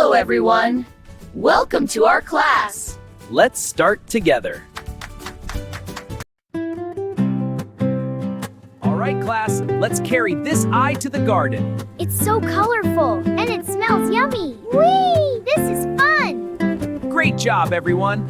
Hello, everyone. Welcome to our class. Let's start together. All right, class, let's carry this eye to the garden. It's so colorful, and it smells yummy. Whee! This is fun! Great job, everyone.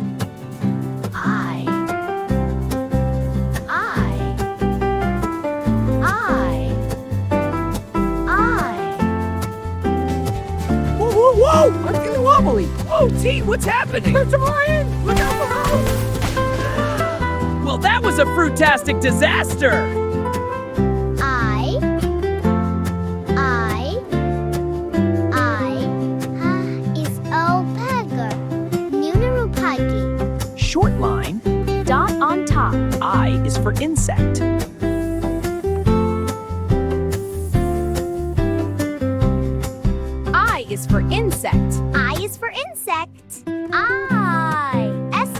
Whoa! I'm feeling wobbly. Whoa, T, what's happening? There's a lion! Look out below! Well, that was a fruitastic disaster! Is alpaca. Nunarupaki. Short line. Dot on top. I is for insect. I is for insect. I is for insect. I. S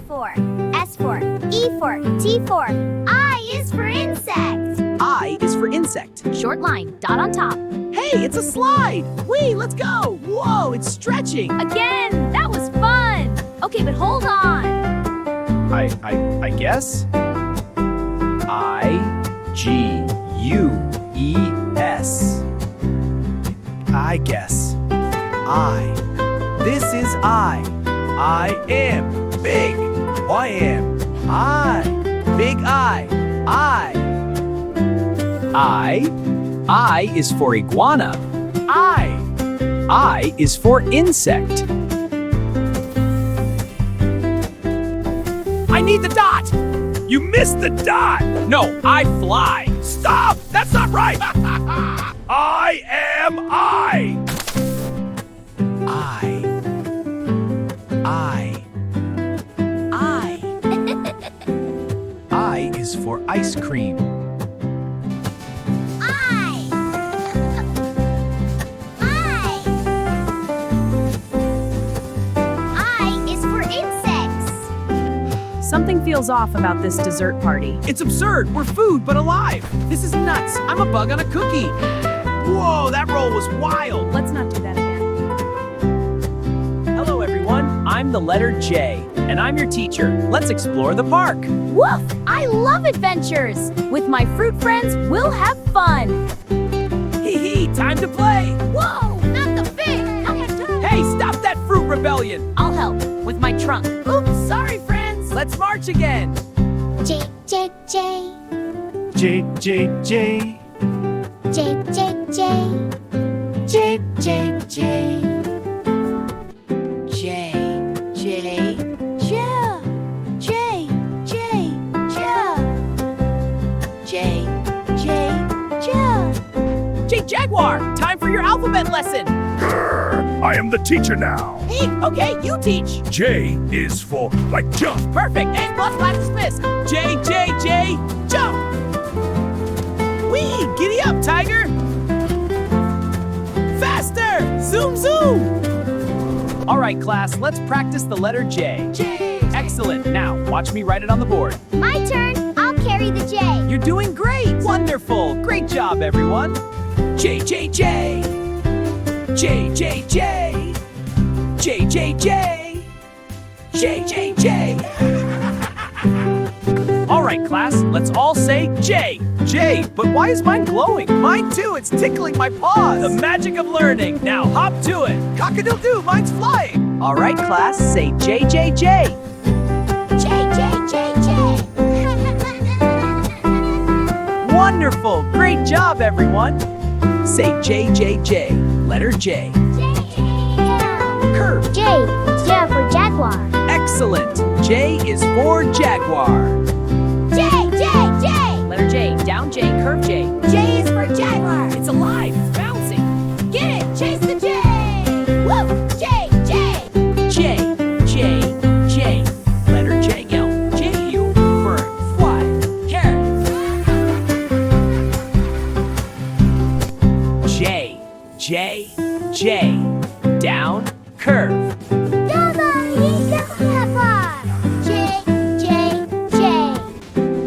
for. E for. T for. I is for insect. I is for insect. Short line. Dot on top. Hey, it's a slide! Whee, let's go! Whoa, it's stretching! Again, that was fun! Okay, but hold on. I guess? I-G-U-E-S. I guess. This is I. I am big. I am. Big I. I is for iguana. I is for insect. I need the dot! You missed the dot! No, I fly! Stop! That's not right! I am I! I is for ice cream. I is for insects. Something feels off about this dessert party. It's absurd! We're food, but alive! This is nuts! I'm a bug on a cookie! Whoa, that roll was wild! Let's not do that again. Hello, everyone. I'm the letter J, and I'm your teacher. Let's explore the park. Woof! I love adventures. With my fruit friends, we'll have fun. Hee, time to play! Whoa! Not the fish! Hey, stop that fruit rebellion! I'll help with my trunk. Oops, sorry, friends. Let's march again! J, J, J. J, J, J. J, J, J. J, J, J. J, J, J, J, J, J. J, J, J. J, Jaguar! Time for your alphabet lesson! I am the teacher now. Hey, okay, you teach! J is for like jump. Perfect! A plus class dismissed! J, J, J, jump! Whee! Giddy up, tiger! Faster! Zoom, zoom! All right, class, let's practice the letter J. J. Excellent. Now, watch me write it on the board. My turn. I'll carry the J. You're doing great! Wonderful! Great job, everyone! J, J, J! J, J, J! J, J, J! J, J, J! All right, class, let's all say J. J, but why is mine glowing? Mine too, it's tickling my paws. The magic of learning. Now hop to it. Cock-a-doodle-doo, mine's flying. All right, class, say J, J, J. J, J, J, J. Wonderful, great job, everyone. Say J, J, J. Letter J. Curve. J. J for jaguar. Excellent. J is for jaguar. J, J, J. Letter J, down J, curve J. J is for jaguar. It's alive. It's bouncing. Get it. Chase the J. Woo. J, J. J, J, J. Letter J, L. J, U, bird, fly, carrot. J, J, J. Down, curve. J, J, J.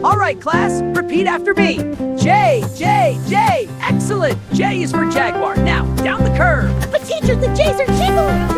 All right, class, repeat after me. J, J, J. Excellent. J is for jaguar. Now, down the curve. But teacher, the J's are jiggling.